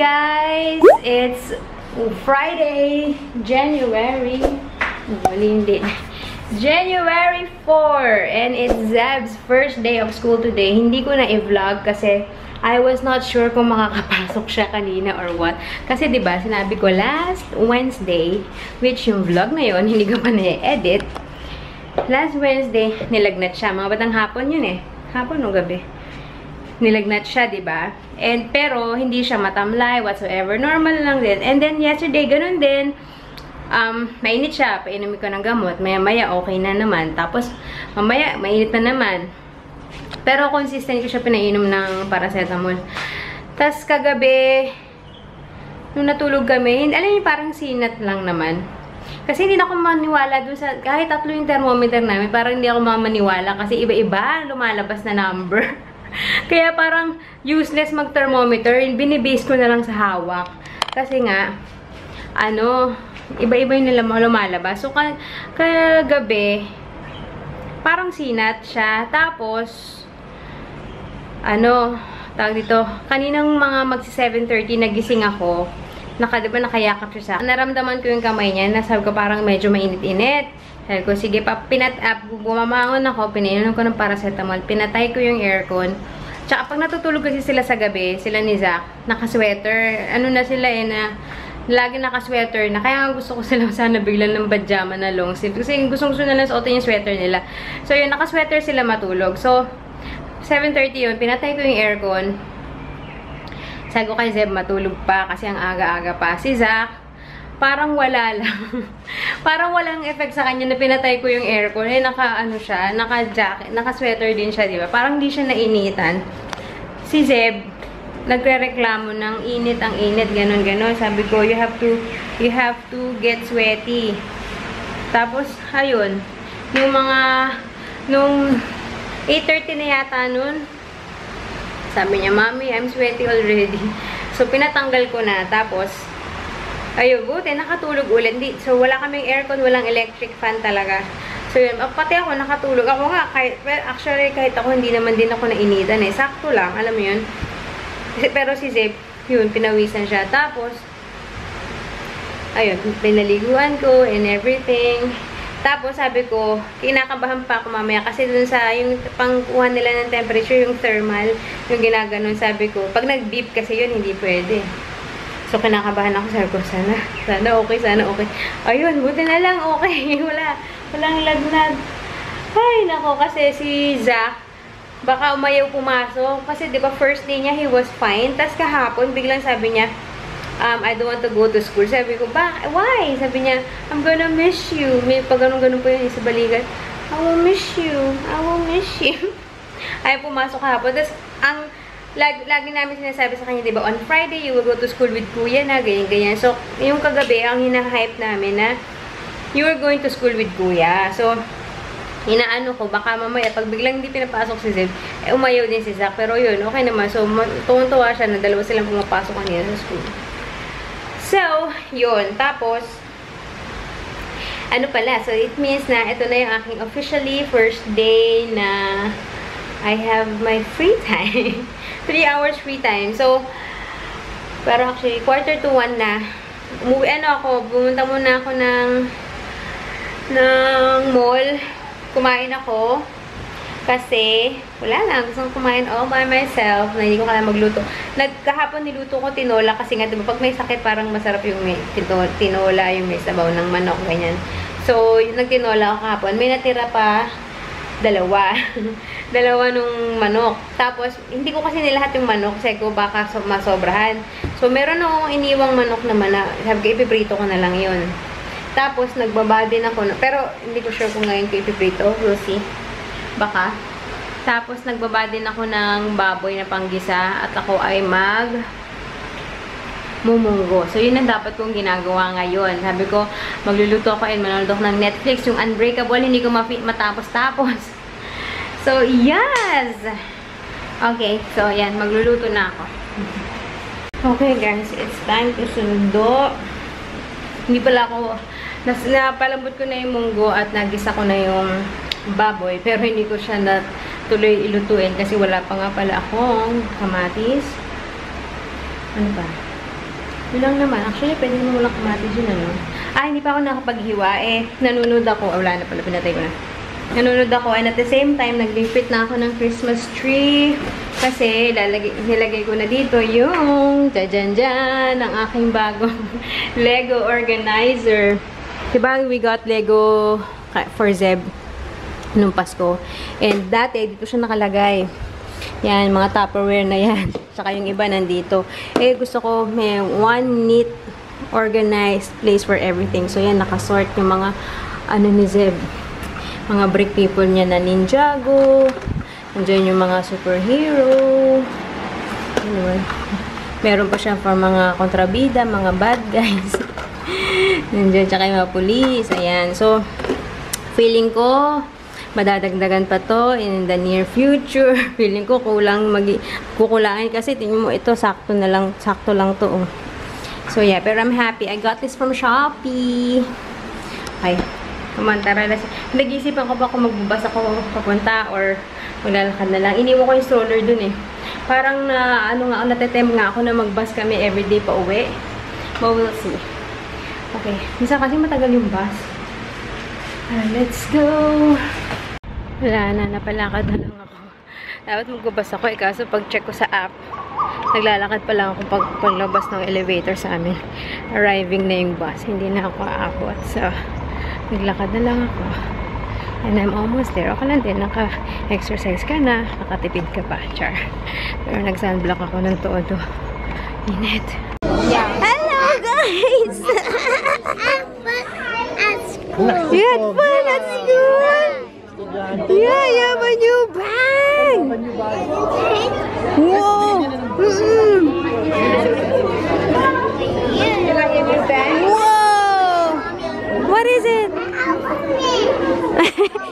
guys! It's Friday, January. Hindi. January 4 and it's Zab's first day of school today. Hindi ko na i-vlog kasi I was not sure kung makakapasok siya kanina or what. Kasi 'di ba, sinabi ko last Wednesday, which yung vlog na yon hindi ko pa na-edit. Last Wednesday, nilagnat siya. Mga batang hapon yun eh. Hapon o gabi. Nilagnat siya, 'di ba? And pero hindi siya matamlay whatsoever. Normal lang din. And then yesterday ganun din. Mainit siya, painumin ko ng gamot. Maya-maya okay na naman. Tapos mamaya mainit na naman. Pero consistent ko siya pinainom ng paracetamol. Tapos kagabi nung natulog kami, alam niyo parang sinat lang naman. Kasi hindi na ako maniwala dun sa, kahit 3 yung thermometer namin, parang hindi ako maniwala kasi iba-iba lumalabas na number. Kaya parang useless mag-thermometer, binibase ko na lang sa hawak. Kasi nga, iba-iba yung nila lumalabas. So, kagabi, parang sinat siya. Tapos, tawag dito, kaninang mga magsi 7:30 nagising ako. Diba nakayakap siya sa akin. Naramdaman ko yung kamay niya. Nasabi ko parang medyo mainit-init. Sabi ko, sige pa, bumamangon ako, pinainom ko ng paracetamol, pinatay ko yung aircon. Tsaka pag natutulog kasi sila sa gabi, sila ni Zach, naka-sweater. Na sila na lagi naka-sweater na. Kaya gusto ko sila sana biglan ng pajama na long sleeve. Kasi gusto na lang suotin yung sweater nila. So yun, naka-sweater sila matulog. So, 7:30 yun, pinatay ko yung aircon. Sabi ko kay Zeb, matulog pa kasi ang aga-aga pa. Si Zach, parang wala lang. Parang walang effect sa kanya na pinatay ko yung aircon. Eh, siya, naka-jacket, naka-sweater din siya, di ba? Parang di siya nainitan. Si Zeb, nagre-reklamo ng init, ang init, ganon-ganon. Sabi ko, you have to get sweaty. Tapos, ayun, nung 8:30 na yata nun, sabi niya, Mommy, I'm sweaty already. So, pinatanggal ko na. Tapos, ayun, buti, nakatulog ulit. So, wala kaming aircon, walang electric fan talaga. So, yun, pati ako nakatulog. Ako nga, actually, kahit ako, hindi naman din ako nainitan eh. Sakto lang, alam mo yun. Pero si Zeb, yun, pinawisan siya. Tapos, ayun, pinaliguan ko and everything. Tapos, sabi ko, kinakabahan pa ako mamaya kasi dun sa, yung pangkuha nila ng temperature, yung thermal, yung ginaganon, sabi ko, pag nag-beep kasi yun, hindi pwede. So, kinakabahan ako, sabi ko, sana okay. Ayun, buti na lang, okay. Walang lagnat. Ay, nako, kasi si Zach, baka umayaw pumasok. Kasi, di ba, first day niya, he was fine. Tapos kahapon, biglang sabi niya, I don't want to go to school. Sabi ko, why? Sabi niya, I'm gonna miss you. May pag ganun-ganun po yun sa balikat. I will miss you. Ay, pumasok kahapon. Tapos, lagi namin sinasabi sa kanya, diba, on Friday, you will go to school with kuya na, ganyan-ganyan. So, yung kagabi, ang hina-hype namin na, you are going to school with kuya. So, inaano ko, baka mamaya, pag biglang hindi pinapasok si Zeb, umayaw din si Zach. Pero yun, okay naman. So, tuwang-tuwa siya na dalawa silang pumapasok kanina sa school. So, yun. Tapos, so it means na ito na yung aking officially first day na I have my free time. 3 hours free time. So, pero actually, 1:45 na. Pumunta muna ako ng mall. Kumain ako. Kasi, wala lang. Gusto kong kumain all by myself. Na hindi ko kaya magluto. Kahapon niluto ko tinola. Kasi nga, diba, pag may sakit, parang masarap yung may tinola, yung may sabaw ng manok, ganyan. So, nagtinola ako kahapon. May natira pa, dalawa nung manok. Tapos, hindi ko kasi nilahat yung manok. Kasi ko baka masobrahan. So, meron akong iniwang manok naman na, sabi ko, ipiprito ko na lang yun. Tapos, nagbaba din ako. Pero, hindi ko sure kung ngayon ko ipiprito. We'll see. Baka. Tapos, nagbaba din ako ng baboy na panggisa at ako ay mumunggo. So, yun ang dapat kong ginagawa ngayon. Sabi ko, magluluto ako and manonood ako ng Netflix. Yung Unbreakable, hindi ko matapos-tapos. So, yes! Okay. So, yan. Magluluto na ako. Okay, guys. It's time to sundo. Hindi pala ako, napalambot ko na yung munggo at nagisa ko na yung baboy. Pero hindi ko siya tuloy ilutuin kasi wala pa nga pala akong kamatis. Ano ba? Yun lang naman. Actually, pwede mo walang kamatis yun, ano? Hindi pa ako nakapaghiwa. Nanonood ako. Wala na pala. Pinatay ko na. Nanonood ako. And at the same time, naglipit na ako ng Christmas tree. Kasi, nilagay ko na dito yung jajan-jan ang aking bagong Lego organizer. Diba, we got Lego for Zeb nung Pasko. And dati, dito siya nakalagay. Yan, mga Tupperware na yan. Tsaka yung iba nandito. Gusto ko may one neat, organized place for everything. So, yan, nakasort yung mga, ni Zeb. Mga brick people niya na Ninjago. Nandiyan yung mga superhero. Anyway. Meron pa siya for mga kontrabida, mga bad guys. Nandiyan, tsaka yung mga police. Ayan. So, feeling ko, madadagdagan pa to in the near future. Feeling ko kukulangin kasi tingnan mo ito sakto lang to. Oh. So yeah, pero I'm happy. I got this from Shopee. Okay. Come on, tara na. Nag-iisipan ko ba kung magbubas ako papunta or maglalakad na lang. Iniwan ko yung stroller dun eh. Parang natetempt nga ako na magbus kami everyday pa uwi. But we'll see. Okay. Minsan kasi matagal yung bus. Let's go! Wala na, napalakad na lang ako. Dapat magbabas ako kaso pag-check ko sa app, naglalakad pa lang ako paglabas ng elevator sa amin. Arriving na yung bus. Hindi na ako aabot. So, naglakad na lang ako. And I'm almost there. Okay lang din, naka-exercise ka na, nakatipid ka pa, char. Pero nag-sunblock ako ng todo. Init. Yeah. Hello, guys! You had fun at school? Yeah, you have a new bag! Whoa! You like your new bag? Whoa! What is it?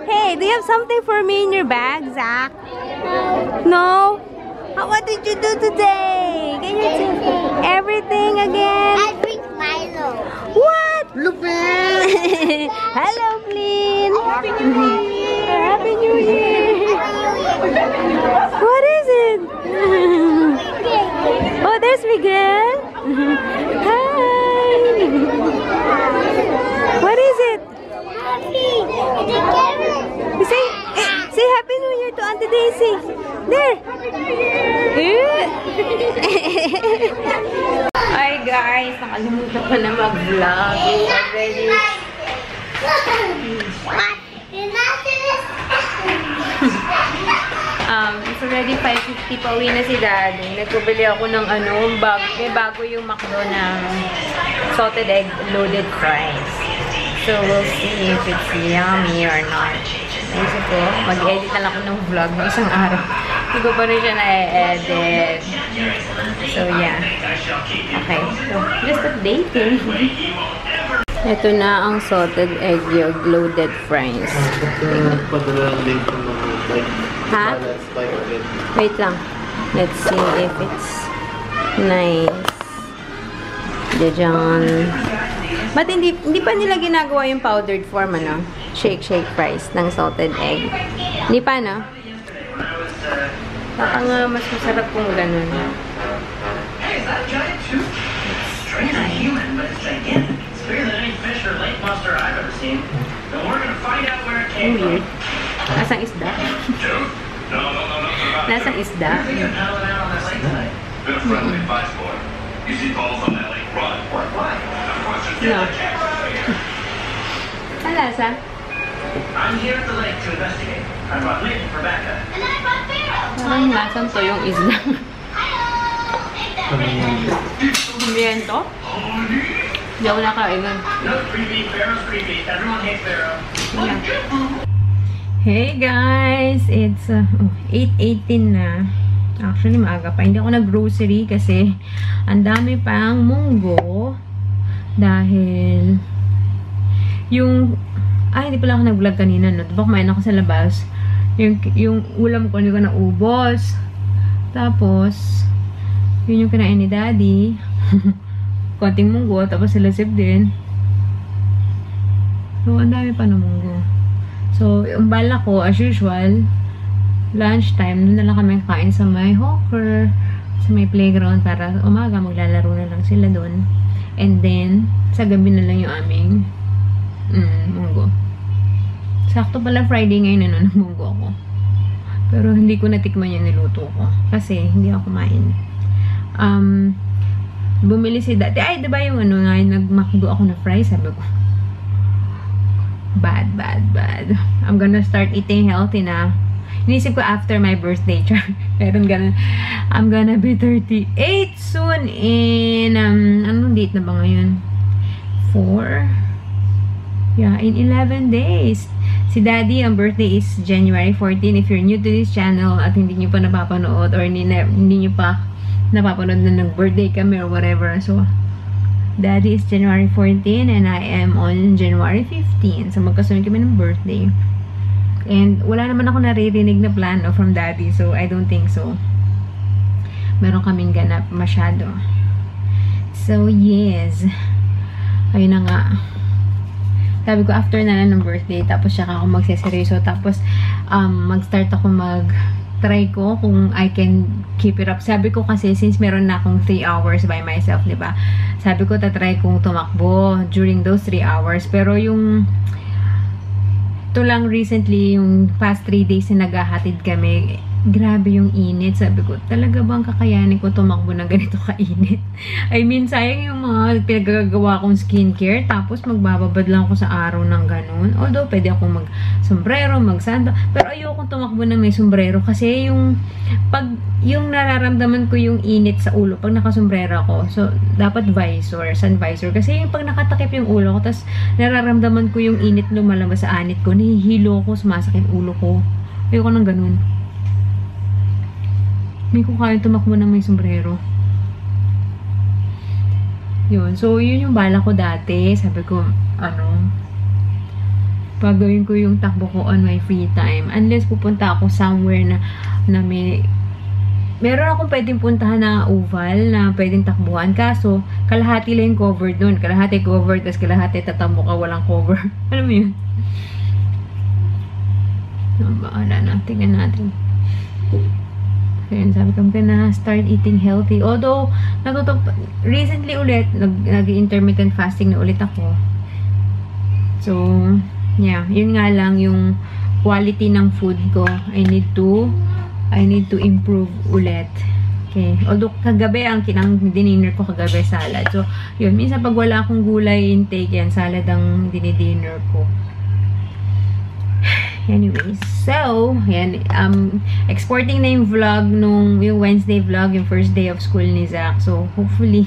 Hey, do you have something for me in your bag, Zach? No? What did you do today? Can you do everything again? I drink Milo. What? Lupin! Hello, Flynn! Happy New Year! Happy New Year! Happy New Year! What is it? Oh, there's Miguel! Hi! What is it? Happy! It's a carrot! Say Happy New Year to Auntie Daisy! There! Happy New Year! Hi guys! Nakalimutan ko na mag-vlog. Already. What? You're not It's already 5:50 pa uwi na si Daddy. Nagpabili ako ng may bago yung McDo na salted egg loaded fries. So we'll see if it's yummy or not. Naisip ko, mag-edit na lang ako ng vlog ng isang araw. Hindi ko pa rin siya na-edit. So yeah. Okay. So, just updating. Ito na ang salted egg yolk loaded fries. Ha? Wait lang. Let's see if it's nice. Jajan. But hindi pa nila ginagawa yung powdered form, ano? Shake fries ng salted egg. Hindi pa, no? Baka nga mas masarap kung ganun. Weird. Nasang isda? Nasang isda? No. Ang lasa? I'm here at the lake to investigate. I brought Lynn for backup. And I brought Pharaoh. Parang lasang to yung isda. Pimiento? Hindi ako nakainan. No, creepy. Pharaoh's creepy. Everyone hates Pharaoh. Hey guys! It's 8:18 na. Actually, maaga pa. Hindi ako nag-grocery kasi ang dami pang munggo. Dahil yung hindi pala ako nag-vlog kanina, no? Diba kumain ako sa labas? Yung ulam ko, hindi ko naubos. Tapos, yun yung kinain ni Daddy. Konting munggo, tapos sila Zeb din. So, ang dami pa na munggo. So, yung bala ko, as usual, lunchtime, doon na lang kami kain sa my hawker. sa may playground para umaga maglalaro na lang sila doon. And then, sa gabi na lang yung aming munggo. Sakto pala Friday ngayon na ng munggo ako. Pero hindi ko natikman yung niluto ko. Kasi hindi ako kumain. Bumili si dati. Ay, diba yung ngayon nagmakdo ako na fries? Sabi ko, bad. I'm gonna start eating healthy na. Inisip ko after my birthday. Pero I'm gonna be 38 soon in, anong date na ba ngayon? 4? Yeah, in 11 days. Si Daddy, ang birthday is January 14. If you're new to this channel at hindi nyo pa napapanood or hindi nyo pa napapanood na nag-birthday kami or whatever. So, Daddy is January 14 and I am on January 15. So, magkasunod kami ng birthday. And wala naman ako naririnig na plano from Daddy. So, I don't think so. Meron kaming ganap masyado. So, yes. Ayun na nga. Sabi ko, after na ng birthday, tapos siya ako magseseryoso, tapos mag-start ako try ko kung I can keep it up. Sabi ko kasi, since meron na akong 3 hours by myself, diba? Sabi ko, tatry kong tumakbo during those 3 hours. Pero yung, ito lang recently, yung past 3 days na naghahatid kami, grabe yung init. Sabi ko, talaga bang kakayanin ko tumakbo na ganito kainit? I mean, sayang yung mga pinagagawa kong skincare, tapos magbababad lang ako sa araw ng ganun. Although, pwede akong mag-sombrero, mag-sando, pero ayokong tumakbo na may sombrero kasi yung nararamdaman ko yung init sa ulo pag nakasombrero ako. So, dapat visor, sun visor. Kasi yung pag nakatakip yung ulo ko, tapos nararamdaman ko yung init lumalabas sa anit ko, nahihilo ko, sumasakit ulo ko. Ayoko ng ganun. Hindi ko kaya tumakbo ng may sombrero. Yun. So, yun yung bala ko dati. Sabi ko, pagawin ko yung takbo ko on my free time. Unless pupunta ako somewhere na meron akong pwedeng puntahan na oval na pwedeng takbuhan. Kaso, kalahati lang yung covered dun. Kalahati covered, tapos kalahati tatambo ka, walang cover. Alam mo yun? Bahala na. Tingnan natin. Ayan, sabi ko, I'm gonna start eating healthy. Although, recently ulit, nag-intermittent fasting na ulit ako. So, yeah, yun nga lang yung quality ng food ko. I need to improve ulit. Okay. Although, kagabi, ang dinner ko kagabi, salad. So, yun, minsan pag wala akong gulay intake, yan, salad ang dinner ko. Anyways, so, yan, exporting na yung vlog yung Wednesday vlog, yung first day of school ni Zach. So, hopefully,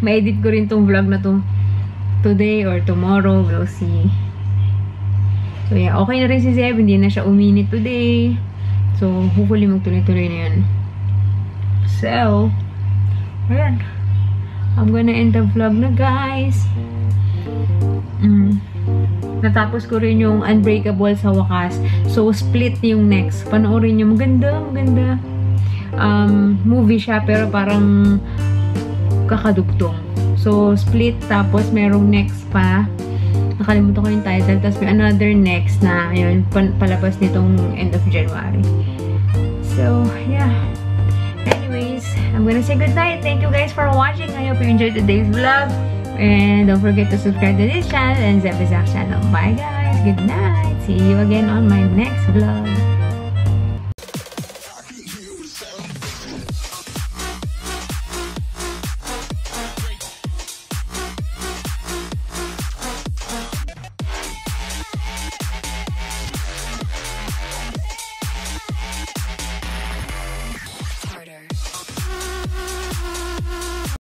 ma-edit ko rin tong vlog na to today or tomorrow. We'll see. So, yeah, okay na rin si Zeb. Hindi na siya uminit today. So, hopefully, magtuloy-tuloy na yan. So, ayan. I'm gonna end the vlog na, guys. Natapos ko rin yung Unbreakable sa wakas. So, Split yung next. Panoorin nyo. Maganda. Movie siya, pero parang kakadugtong. So, Split, tapos merong next pa. Nakalimutan ko yung title. Tapos may another next na, yun, palabas nitong end of January. So, yeah. Anyways, I'm gonna say goodnight. Thank you guys for watching. I hope you enjoyed today's vlog. And don't forget to subscribe to this channel and Zeb Zach channel. Bye guys. Good night. See you again on my next vlog.